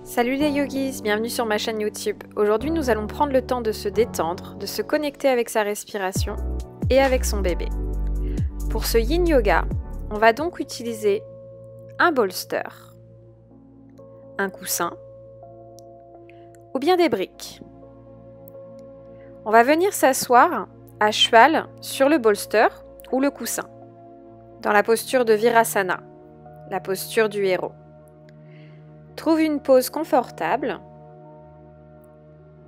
Salut les yogis, bienvenue sur ma chaîne YouTube. Aujourd'hui, nous allons prendre le temps de se détendre, de se connecter avec sa respiration et avec son bébé. Pour ce Yin Yoga, on va donc utiliser un bolster, un coussin ou bien des briques. On va venir s'asseoir à cheval sur le bolster ou le coussin, dans la posture de Virasana, la posture du héros. Trouve une pose confortable.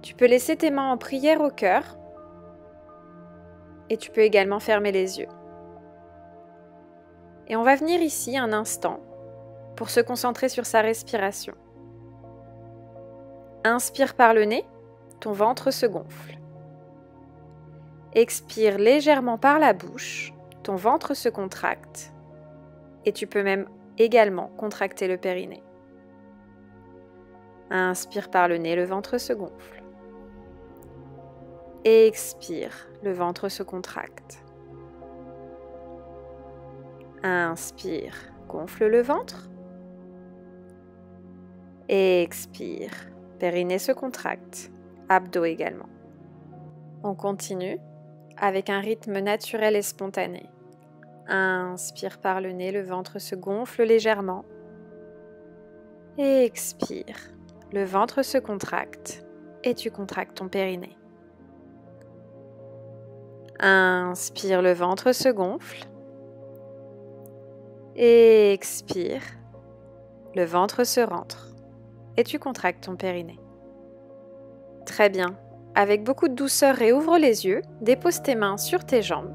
Tu peux laisser tes mains en prière au cœur et tu peux également fermer les yeux. Et on va venir ici un instant pour se concentrer sur sa respiration. Inspire par le nez, ton ventre se gonfle. Expire légèrement par la bouche, ton ventre se contracte et tu peux même également contracter le périnée. Inspire par le nez, le ventre se gonfle. Expire, le ventre se contracte. Inspire, gonfle le ventre. Expire, périnée se contracte, abdos également. On continue avec un rythme naturel et spontané. Inspire par le nez, le ventre se gonfle légèrement. Expire. Le ventre se contracte et tu contractes ton périnée. Inspire, le ventre se gonfle. Expire, le ventre se rentre et tu contractes ton périnée. Très bien. Avec beaucoup de douceur, réouvre les yeux, dépose tes mains sur tes jambes.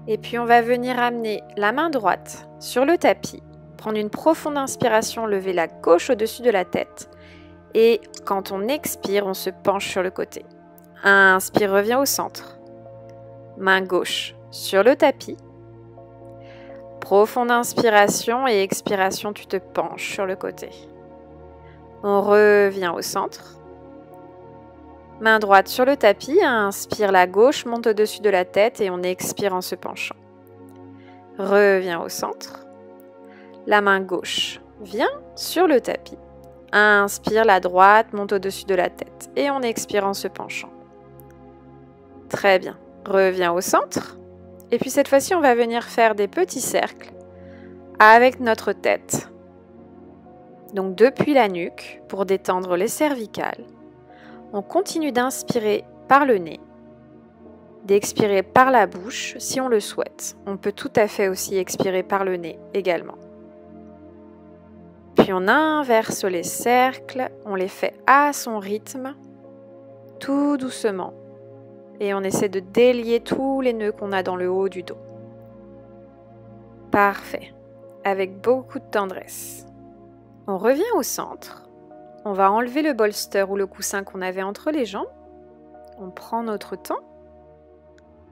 Et puis on va venir amener la main droite sur le tapis. Prendre une profonde inspiration, lever la gauche au-dessus de la tête. Et quand on expire, on se penche sur le côté. Inspire, reviens au centre. Main gauche sur le tapis. Profonde inspiration et expiration, tu te penches sur le côté. On revient au centre. Main droite sur le tapis. Inspire, la gauche monte au-dessus de la tête et on expire en se penchant. Reviens au centre. La main gauche vient sur le tapis. Inspire, la droite monte au-dessus de la tête et on expire en se penchant. Très bien. Reviens au centre. Et puis cette fois-ci, on va venir faire des petits cercles avec notre tête. Donc depuis la nuque pour détendre les cervicales. On continue d'inspirer par le nez, d'expirer par la bouche si on le souhaite. On peut tout à fait aussi expirer par le nez également. Puis on inverse les cercles, on les fait à son rythme, tout doucement. Et on essaie de délier tous les nœuds qu'on a dans le haut du dos. Parfait. Avec beaucoup de tendresse. On revient au centre. On va enlever le bolster ou le coussin qu'on avait entre les jambes. On prend notre temps.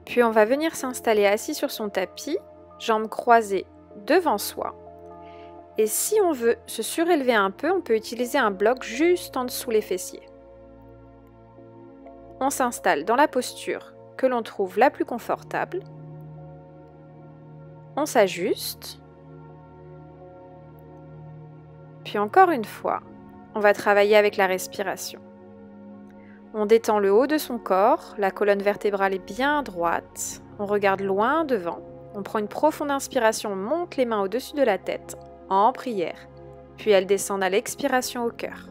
Puis on va venir s'installer assis sur son tapis, jambes croisées devant soi. Et si on veut se surélever un peu, on peut utiliser un bloc juste en dessous les fessiers. On s'installe dans la posture que l'on trouve la plus confortable. On s'ajuste. Puis encore une fois, on va travailler avec la respiration. On détend le haut de son corps, la colonne vertébrale est bien droite. On regarde loin devant. On prend une profonde inspiration, on monte les mains au-dessus de la tête. En prière, puis elles descendent à l'expiration au cœur.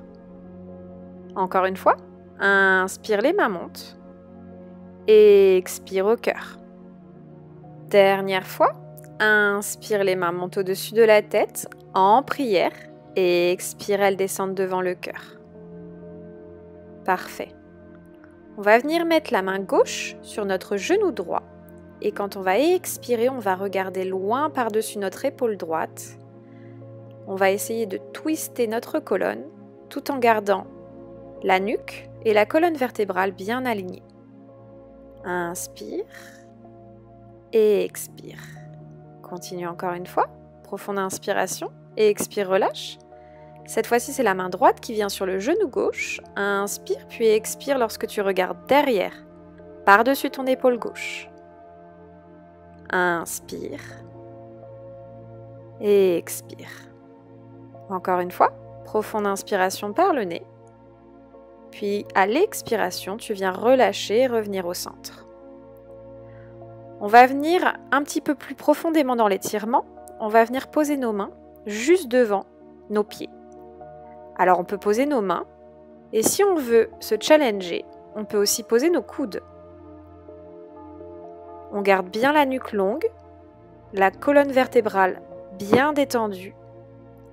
Encore une fois, inspire, les mains montent, et expire au cœur. Dernière fois, inspire, les mains montent au-dessus de la tête, en prière, et expire, elles descendent devant le cœur. Parfait. On va venir mettre la main gauche sur notre genou droit, et quand on va expirer, on va regarder loin par-dessus notre épaule droite. On va essayer de twister notre colonne tout en gardant la nuque et la colonne vertébrale bien alignées. Inspire et expire. Continue encore une fois. Profonde inspiration et expire, relâche. Cette fois-ci, c'est la main droite qui vient sur le genou gauche. Inspire puis expire lorsque tu regardes derrière, par-dessus ton épaule gauche. Inspire et expire. Encore une fois, Profonde inspiration par le nez. Puis à l'expiration, tu viens relâcher et revenir au centre. On va venir un petit peu plus profondément dans l'étirement. On va venir poser nos mains juste devant nos pieds. Alors on peut poser nos mains et si on veut se challenger, on peut aussi poser nos coudes. On garde bien la nuque longue, la colonne vertébrale bien détendue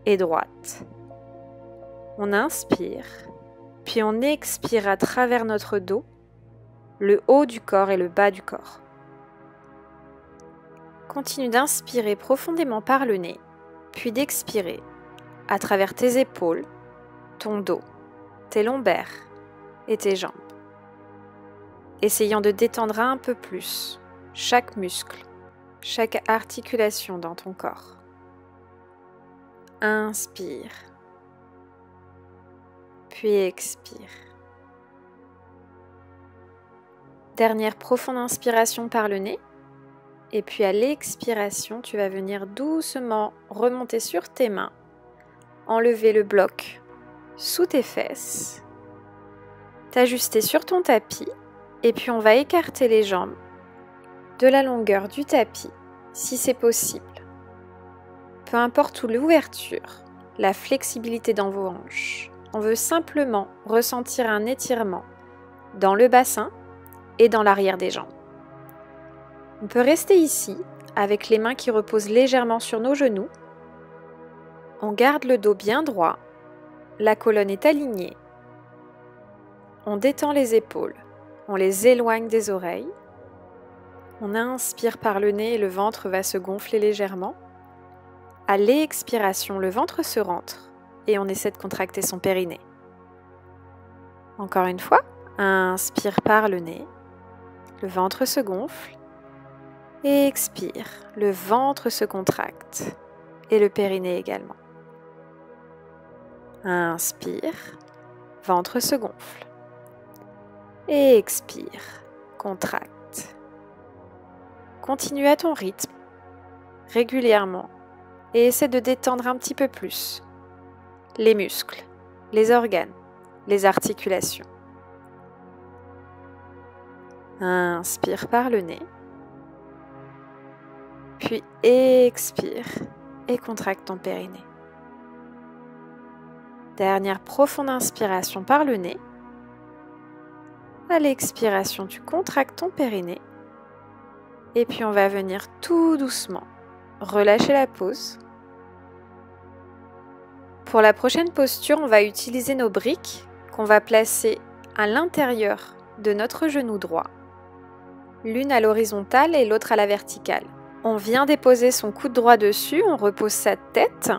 et droite. On inspire, puis on expire à travers notre dos, le haut du corps et le bas du corps. Continue d'inspirer profondément par le nez, puis d'expirer à travers tes épaules, ton dos, tes lombaires et tes jambes. Essayant de détendre un peu plus chaque muscle, chaque articulation dans ton corps. Inspire, puis expire. Dernière profonde inspiration par le nez, et puis à l'expiration, tu vas venir doucement remonter sur tes mains, enlever le bloc sous tes fesses, t'ajuster sur ton tapis, et puis on va écarter les jambes de la longueur du tapis, si c'est possible. Peu importe où l'ouverture, la flexibilité dans vos hanches. On veut simplement ressentir un étirement dans le bassin et dans l'arrière des jambes. On peut rester ici, avec les mains qui reposent légèrement sur nos genoux. On garde le dos bien droit, la colonne est alignée. On détend les épaules, on les éloigne des oreilles. On inspire par le nez et le ventre va se gonfler légèrement. À l'expiration, le ventre se rentre et on essaie de contracter son périnée. Encore une fois, inspire par le nez, le ventre se gonfle. Et expire, le ventre se contracte et le périnée également. Inspire, ventre se gonfle. Et expire, contracte. Continue à ton rythme, régulièrement, et essaie de détendre un petit peu plus les muscles, les organes, les articulations. Inspire par le nez, puis expire et contracte ton périnée. Dernière profonde inspiration par le nez. À l'expiration, tu contractes ton périnée. Et puis on va venir tout doucement relâcher la pose. Pour la prochaine posture, on va utiliser nos briques qu'on va placer à l'intérieur de notre genou droit, l'une à l'horizontale et l'autre à la verticale. On vient déposer son coude droit dessus, on repose sa tête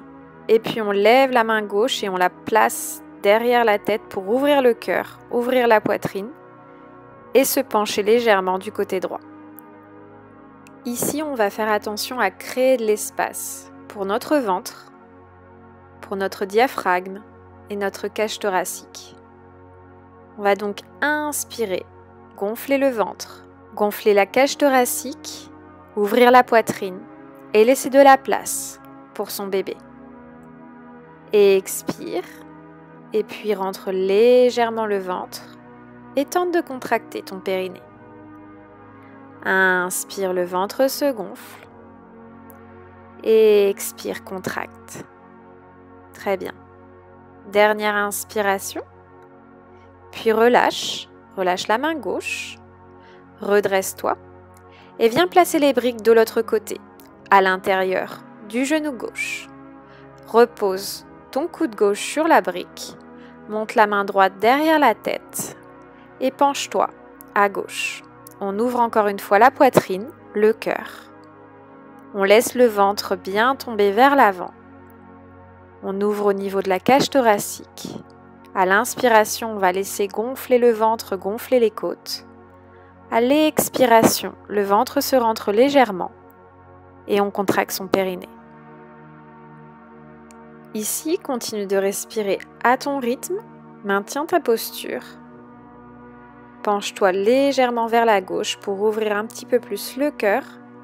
et puis on lève la main gauche et on la place derrière la tête pour ouvrir le cœur, ouvrir la poitrine et se pencher légèrement du côté droit. Ici, on va faire attention à créer de l'espace pour notre ventre, pour notre diaphragme et notre cage thoracique. On va donc inspirer, gonfler le ventre, gonfler la cage thoracique, ouvrir la poitrine et laisser de la place pour son bébé. Et expire, et puis rentre légèrement le ventre et tente de contracter ton périnée. Inspire, le ventre se gonfle. Et expire, contracte. Très bien. Dernière inspiration. Puis relâche la main gauche. Redresse-toi. Et viens placer les briques de l'autre côté, à l'intérieur du genou gauche. Repose ton coude gauche sur la brique. Monte la main droite derrière la tête. Et penche-toi à gauche. On ouvre encore une fois la poitrine, le cœur. On laisse le ventre bien tomber vers l'avant. On ouvre au niveau de la cage thoracique. À l'inspiration, on va laisser gonfler le ventre, gonfler les côtes. À l'expiration, le ventre se rentre légèrement et on contracte son périnée. Ici, continue de respirer à ton rythme, maintiens ta posture. Penche-toi légèrement vers la gauche pour ouvrir un petit peu plus le cœur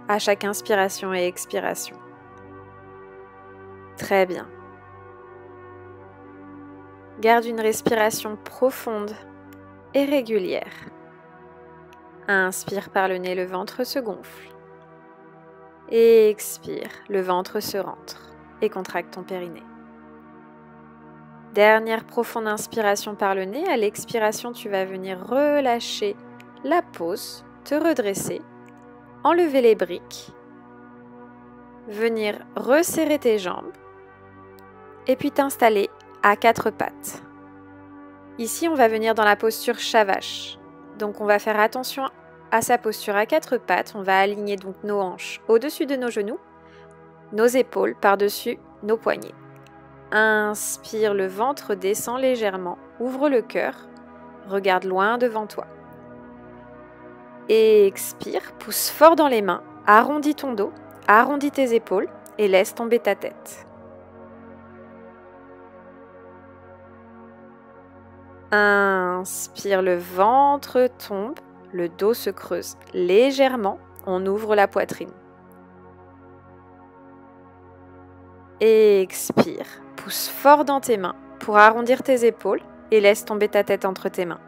à chaque inspiration et expiration. Très bien. Garde une respiration profonde et régulière. Inspire par le nez, le ventre se gonfle. Et expire, le ventre se rentre et contracte ton périnée. Dernière profonde inspiration par le nez. À l'expiration, tu vas venir relâcher la pose, te redresser, enlever les briques, venir resserrer tes jambes et puis t'installer à quatre pattes. Ici, on va venir dans la posture Shavash. Donc, on va faire attention à sa posture à quatre pattes. On va aligner donc nos hanches au-dessus de nos genoux, nos épaules par-dessus nos poignets. Inspire, le ventre descend légèrement, ouvre le cœur, regarde loin devant toi. Et expire, pousse fort dans les mains, arrondis ton dos, arrondis tes épaules et laisse tomber ta tête. Inspire, le ventre tombe, le dos se creuse légèrement, on ouvre la poitrine. Et expire, pousse fort dans tes mains pour arrondir tes épaules et laisse tomber ta tête entre tes mains.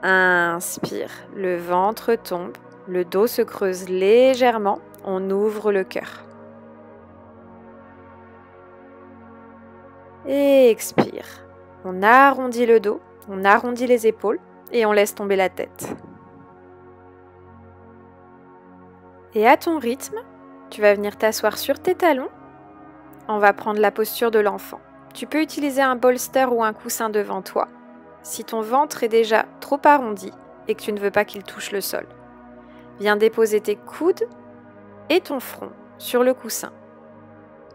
Inspire, le ventre tombe, le dos se creuse légèrement, on ouvre le cœur. Et expire, on arrondit le dos, on arrondit les épaules et on laisse tomber la tête. Et à ton rythme, tu vas venir t'asseoir sur tes talons. On va prendre la posture de l'enfant. Tu peux utiliser un bolster ou un coussin devant toi si ton ventre est déjà trop arrondi et que tu ne veux pas qu'il touche le sol. Viens déposer tes coudes et ton front sur le coussin.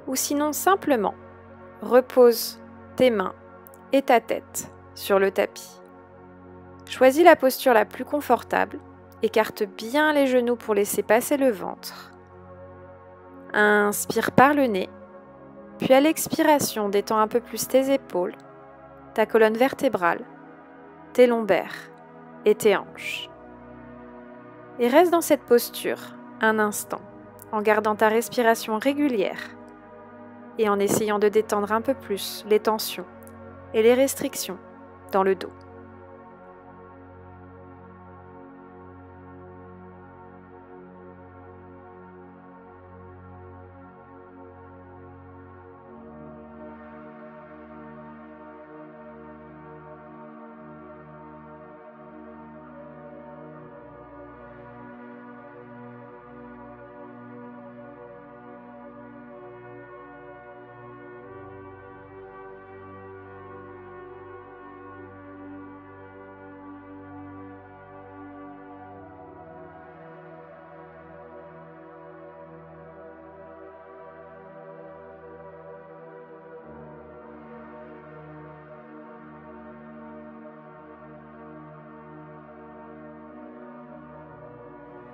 Ou sinon simplement, repose tes mains et ta tête sur le tapis. Choisis la posture la plus confortable. Écarte bien les genoux pour laisser passer le ventre. Inspire par le nez, puis à l'expiration, détends un peu plus tes épaules, ta colonne vertébrale, tes lombaires et tes hanches. Et reste dans cette posture un instant, en gardant ta respiration régulière et en essayant de détendre un peu plus les tensions et les restrictions dans le dos.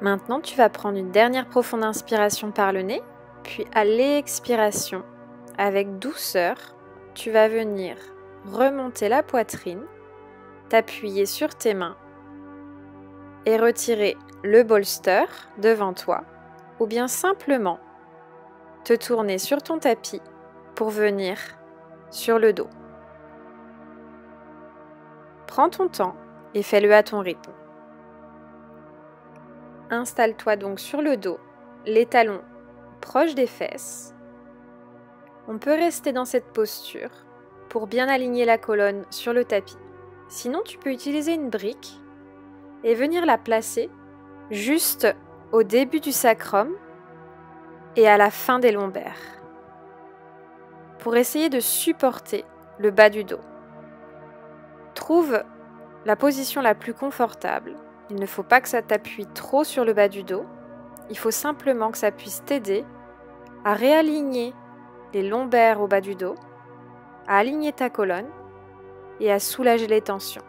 Maintenant, tu vas prendre une dernière profonde inspiration par le nez, puis à l'expiration, avec douceur, tu vas venir remonter la poitrine, t'appuyer sur tes mains et retirer le bolster devant toi, ou bien simplement te tourner sur ton tapis pour venir sur le dos. Prends ton temps et fais-le à ton rythme. Installe-toi donc sur le dos, les talons proches des fesses. On peut rester dans cette posture pour bien aligner la colonne sur le tapis. Sinon, tu peux utiliser une brique et venir la placer juste au début du sacrum et à la fin des lombaires pour essayer de supporter le bas du dos. Trouve la position la plus confortable. Il ne faut pas que ça t'appuie trop sur le bas du dos. Il faut simplement que ça puisse t'aider à réaligner les lombaires au bas du dos, à aligner ta colonne et à soulager les tensions.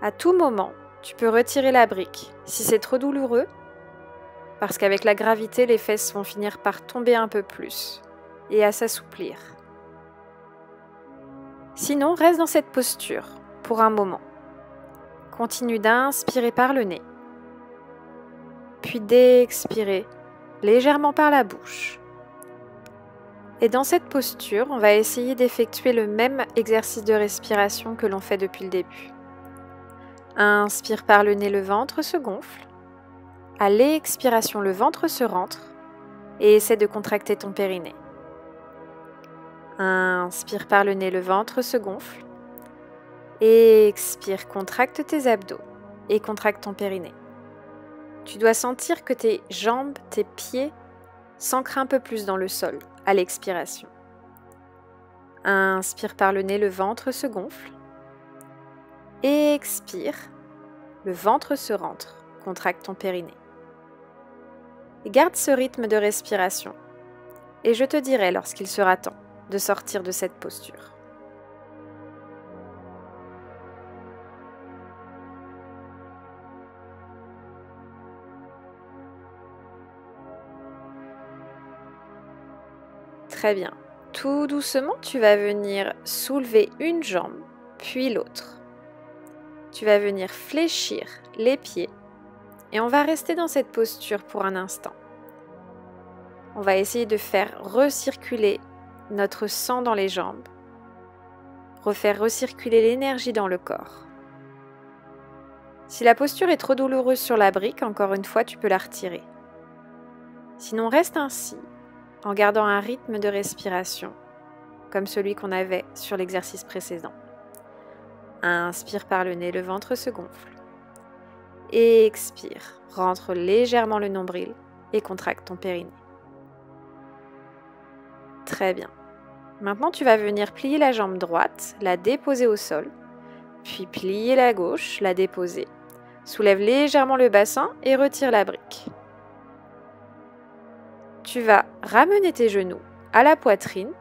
À tout moment, tu peux retirer la brique si c'est trop douloureux, parce qu'avec la gravité, les fesses vont finir par tomber un peu plus et à s'assouplir. Sinon, reste dans cette posture pour un moment. Continue d'inspirer par le nez, puis d'expirer légèrement par la bouche. Et dans cette posture, on va essayer d'effectuer le même exercice de respiration que l'on fait depuis le début. Inspire par le nez, le ventre se gonfle. À l'expiration, le ventre se rentre et essaie de contracter ton périnée. Inspire par le nez, le ventre se gonfle. Expire, contracte tes abdos et contracte ton périnée. Tu dois sentir que tes jambes, tes pieds s'ancrent un peu plus dans le sol à l'expiration. Inspire par le nez, le ventre se gonfle. Expire, le ventre se rentre, contracte ton périnée. Et garde ce rythme de respiration et je te dirai lorsqu'il sera temps de sortir de cette posture. Très bien. Tout doucement, tu vas venir soulever une jambe, puis l'autre. Tu vas venir fléchir les pieds et on va rester dans cette posture pour un instant. On va essayer de faire recirculer notre sang dans les jambes, refaire recirculer l'énergie dans le corps. Si la posture est trop douloureuse sur la brique, encore une fois, tu peux la retirer. Sinon, reste ainsi, en gardant un rythme de respiration, comme celui qu'on avait sur l'exercice précédent. Inspire par le nez, le ventre se gonfle. Expire, rentre légèrement le nombril et contracte ton périnée. Très bien. Maintenant, tu vas venir plier la jambe droite, la déposer au sol, puis plier la gauche, la déposer. Soulève légèrement le bassin et retire la brique. Tu vas ramener tes genoux à la poitrine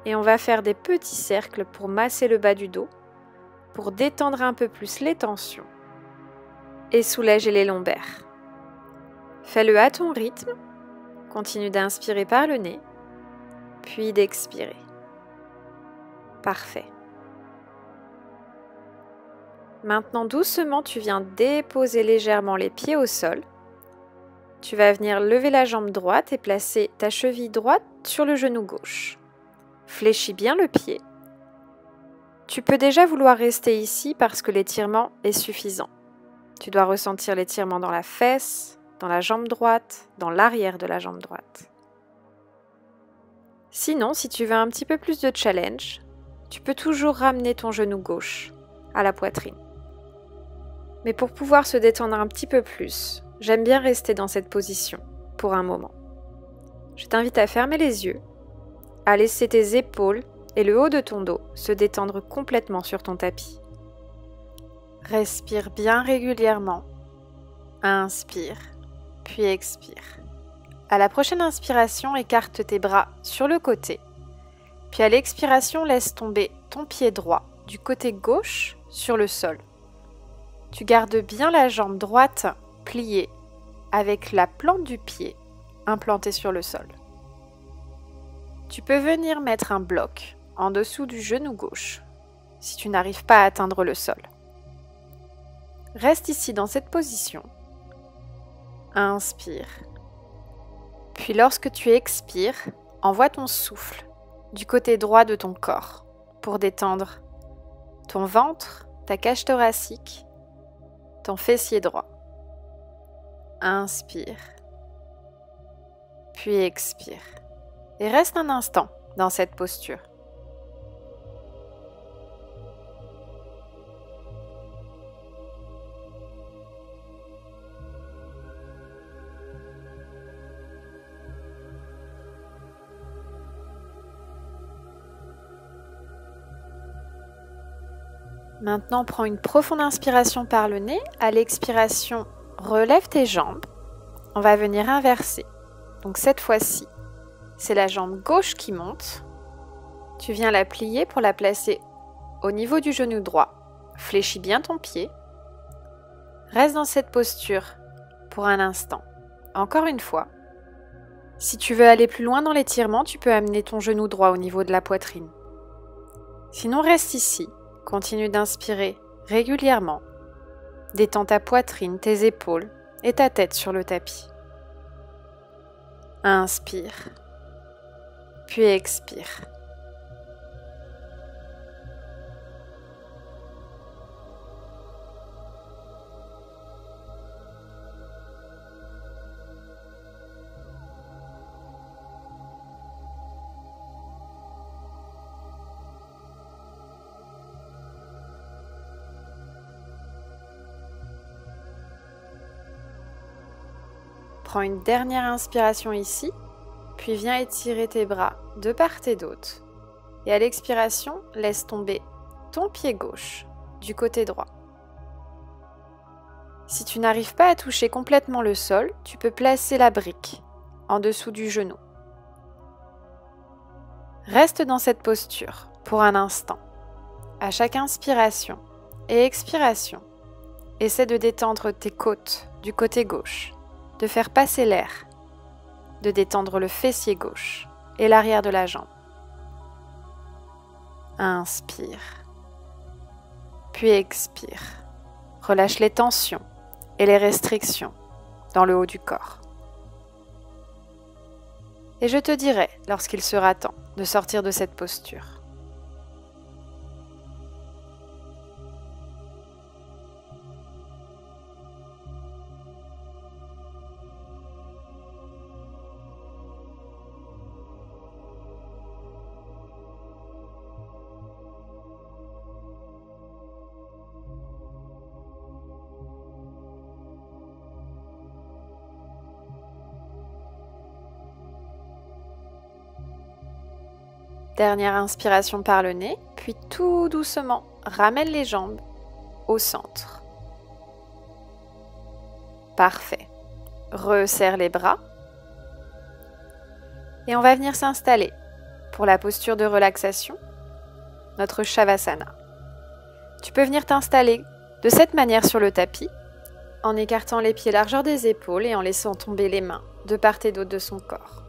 et on va faire des petits cercles pour masser le bas du dos, pour détendre un peu plus les tensions et soulager les lombaires. Fais-le à ton rythme. Continue d'inspirer par le nez, puis d'expirer. Parfait. Maintenant, doucement, tu viens déposer légèrement les pieds au sol. Tu vas venir lever la jambe droite et placer ta cheville droite sur le genou gauche. Fléchis bien le pied. Tu peux déjà vouloir rester ici parce que l'étirement est suffisant. Tu dois ressentir l'étirement dans la fesse, dans la jambe droite, dans l'arrière de la jambe droite. Sinon, si tu veux un petit peu plus de challenge, tu peux toujours ramener ton genou gauche à la poitrine. Mais pour pouvoir se détendre un petit peu plus, j'aime bien rester dans cette position pour un moment. Je t'invite à fermer les yeux, à laisser tes épaules et le haut de ton dos se détendre complètement sur ton tapis. Respire bien régulièrement. Inspire, puis expire. À la prochaine inspiration, écarte tes bras sur le côté. Puis à l'expiration, laisse tomber ton pied droit du côté gauche sur le sol. Tu gardes bien la jambe droite pliée avec la plante du pied implantée sur le sol. Tu peux venir mettre un bloc en dessous du genou gauche si tu n'arrives pas à atteindre le sol. Reste ici dans cette position. Inspire. Puis lorsque tu expires, envoie ton souffle du côté droit de ton corps pour détendre ton ventre, ta cage thoracique, ton fessier droit. Inspire. Puis expire. Et reste un instant dans cette posture. Maintenant, prends une profonde inspiration par le nez. À l'expiration, relève tes jambes. On va venir inverser. Donc cette fois-ci, c'est la jambe gauche qui monte. Tu viens la plier pour la placer au niveau du genou droit. Fléchis bien ton pied. Reste dans cette posture pour un instant. Encore une fois. Si tu veux aller plus loin dans l'étirement, tu peux amener ton genou droit au niveau de la poitrine. Sinon, reste ici. Continue d'inspirer régulièrement. Détends ta poitrine, tes épaules et ta tête sur le tapis. Inspire. puis expire. Prends une dernière inspiration ici, puis viens étirer tes bras de part et d'autre. Et à l'expiration, laisse tomber ton pied gauche du côté droit. Si tu n'arrives pas à toucher complètement le sol, tu peux placer la brique en dessous du genou. Reste dans cette posture pour un instant. À chaque inspiration et expiration, essaie de détendre tes côtes du côté gauche, de faire passer l'air, de détendre le fessier gauche et l'arrière de la jambe. Inspire, puis expire. Relâche les tensions et les restrictions dans le haut du corps. Et je te dirai lorsqu'il sera temps de sortir de cette posture. Dernière inspiration par le nez, puis tout doucement, ramène les jambes au centre. Parfait. Resserre les bras. Et on va venir s'installer pour la posture de relaxation, notre Shavasana. Tu peux venir t'installer de cette manière sur le tapis, en écartant les pieds largeur des épaules et en laissant tomber les mains de part et d'autre de son corps.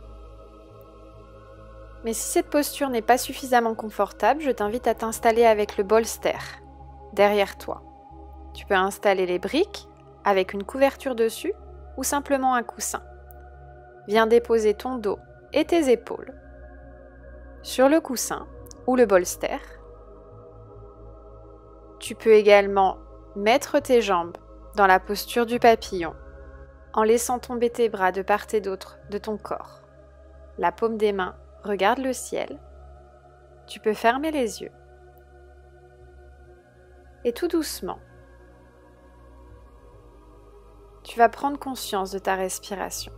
Mais si cette posture n'est pas suffisamment confortable, je t'invite à t'installer avec le bolster derrière toi. Tu peux installer les briques avec une couverture dessus ou simplement un coussin. Viens déposer ton dos et tes épaules sur le coussin ou le bolster. Tu peux également mettre tes jambes dans la posture du papillon en laissant tomber tes bras de part et d'autre de ton corps. La paume des mains regarde le ciel. Tu peux fermer les yeux. Et tout doucement, tu vas prendre conscience de ta respiration.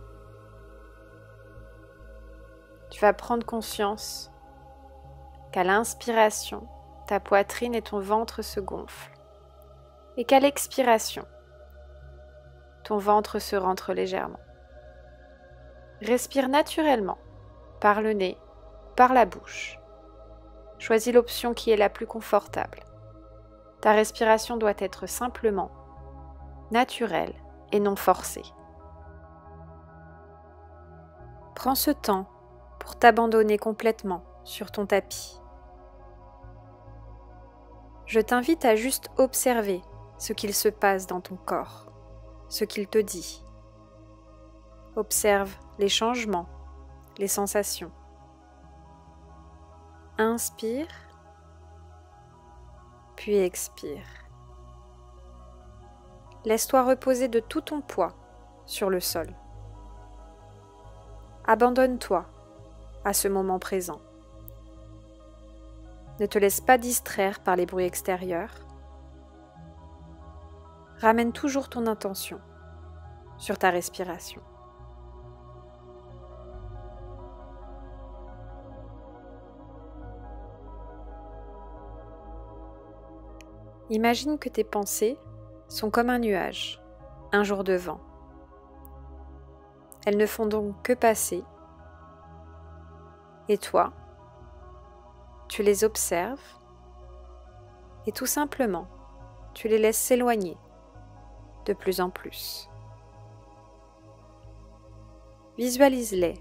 Tu vas prendre conscience qu'à l'inspiration, ta poitrine et ton ventre se gonflent et qu'à l'expiration, ton ventre se rentre légèrement. Respire naturellement par le nez, par la bouche. Choisis l'option qui est la plus confortable. Ta respiration doit être simplement naturelle et non forcée. Prends ce temps pour t'abandonner complètement sur ton tapis. Je t'invite à juste observer ce qu'il se passe dans ton corps, ce qu'il te dit. Observe les changements, les sensations. Inspire, puis expire. Laisse-toi reposer de tout ton poids sur le sol. Abandonne-toi à ce moment présent. Ne te laisse pas distraire par les bruits extérieurs. Ramène toujours ton intention sur ta respiration. Imagine que tes pensées sont comme un nuage, un jour de vent. Elles ne font donc que passer. Et toi, tu les observes et tout simplement, tu les laisses s'éloigner de plus en plus. Visualise-les.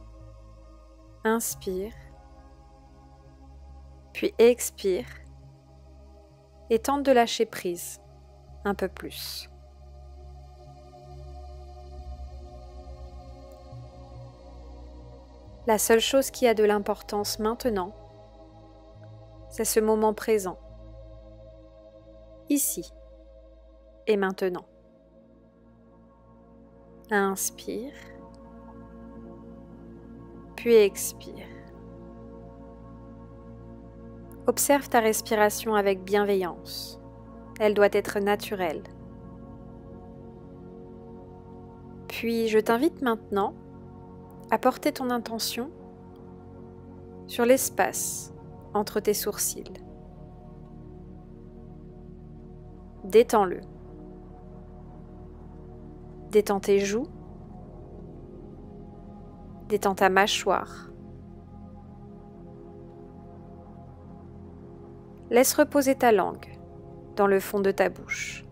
Inspire, puis expire et tente de lâcher prise un peu plus. La seule chose qui a de l'importance maintenant, c'est ce moment présent, ici et maintenant. Inspire, puis expire. Observe ta respiration avec bienveillance. Elle doit être naturelle. Puis je t'invite maintenant à porter ton intention sur l'espace entre tes sourcils. Détends-le. Détends tes joues. Détends ta mâchoire. Laisse reposer ta langue dans le fond de ta bouche.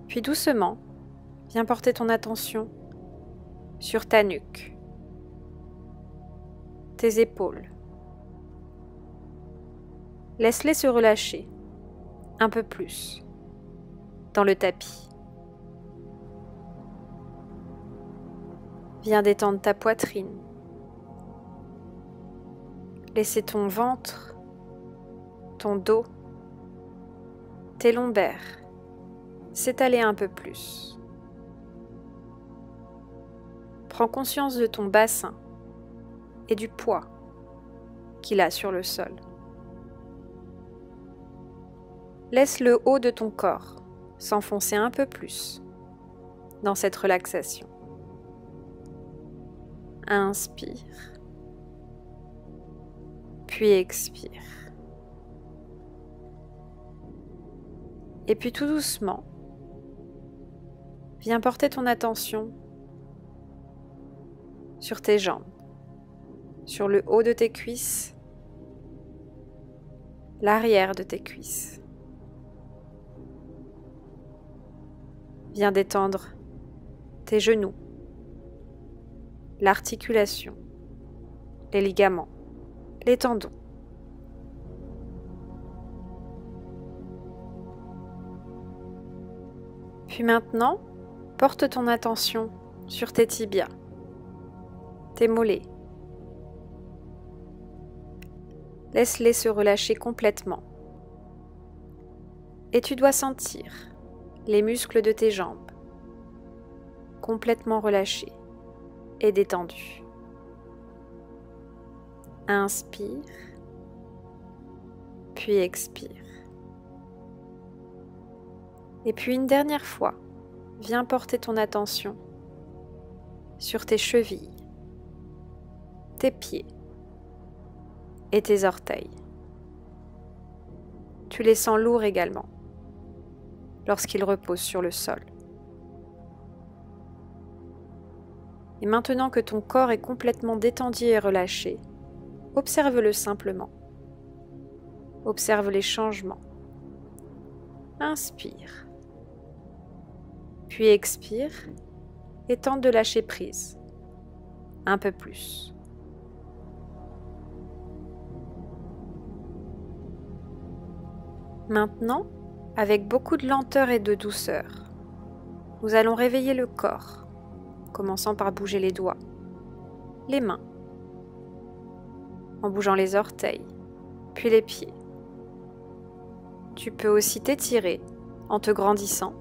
Puis doucement, viens porter ton attention sur ta nuque, tes épaules. Laisse-les se relâcher un peu plus dans le tapis. Viens détendre ta poitrine. Laissez ton ventre, ton dos, tes lombaires s'étaler un peu plus. Prends conscience de ton bassin et du poids qu'il a sur le sol. Laisse le haut de ton corps s'enfoncer un peu plus dans cette relaxation. Inspire, puis expire. Et puis tout doucement, viens porter ton attention sur tes jambes, sur le haut de tes cuisses, l'arrière de tes cuisses. Viens détendre tes genoux, l'articulation, les ligaments, les tendons. Puis maintenant, porte ton attention sur tes tibias, tes mollets. Laisse-les se relâcher complètement. Et tu dois sentir les muscles de tes jambes complètement relâchés et détendus. Inspire, puis expire. Et puis une dernière fois, viens porter ton attention sur tes chevilles, tes pieds et tes orteils. Tu les sens lourds également lorsqu'ils reposent sur le sol. Et maintenant que ton corps est complètement détendu et relâché, observe-le simplement. Observe les changements. Inspire. Puis expire et tente de lâcher prise. Un peu plus. Maintenant, avec beaucoup de lenteur et de douceur, nous allons réveiller le corps, commençant par bouger les doigts, les mains, en bougeant les orteils, puis les pieds. Tu peux aussi t'étirer en te grandissant.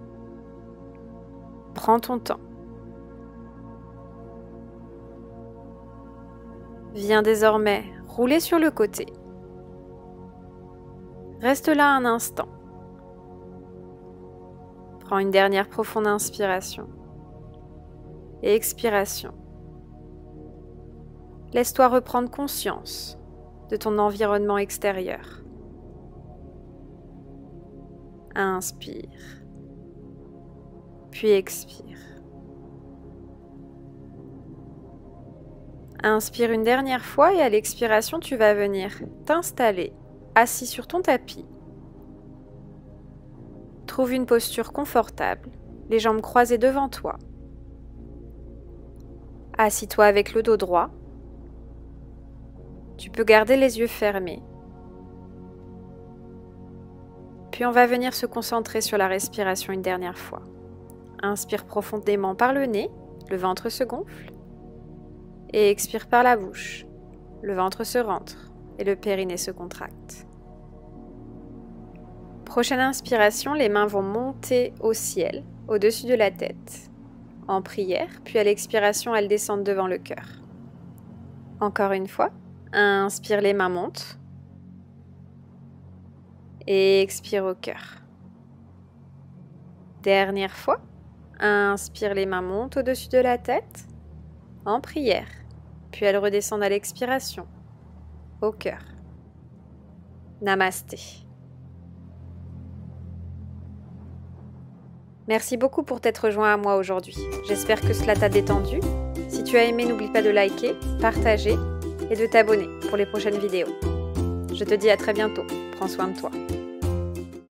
Prends ton temps. Viens désormais rouler sur le côté. Reste là un instant. Prends une dernière profonde inspiration et expiration. Laisse-toi reprendre conscience de ton environnement extérieur. Inspire, puis expire. Inspire une dernière fois et à l'expiration, tu vas venir t'installer assis sur ton tapis. Trouve une posture confortable, les jambes croisées devant toi. Assis-toi avec le dos droit. Tu peux garder les yeux fermés. Puis on va venir se concentrer sur la respiration une dernière fois. Inspire profondément par le nez, le ventre se gonfle. Et expire par la bouche, le ventre se rentre et le périnée se contracte. Prochaine inspiration, les mains vont monter au ciel, au-dessus de la tête, en prière, puis à l'expiration, elles descendent devant le cœur. Encore une fois, inspire, les mains montent, et expire au cœur. Dernière fois, inspire, les mains montent au-dessus de la tête, en prière, puis elles redescendent à l'expiration, au cœur. Namasté. Merci beaucoup pour t'être joint à moi aujourd'hui. J'espère que cela t'a détendu. Si tu as aimé, n'oublie pas de liker, partager et de t'abonner pour les prochaines vidéos. Je te dis à très bientôt. Prends soin de toi.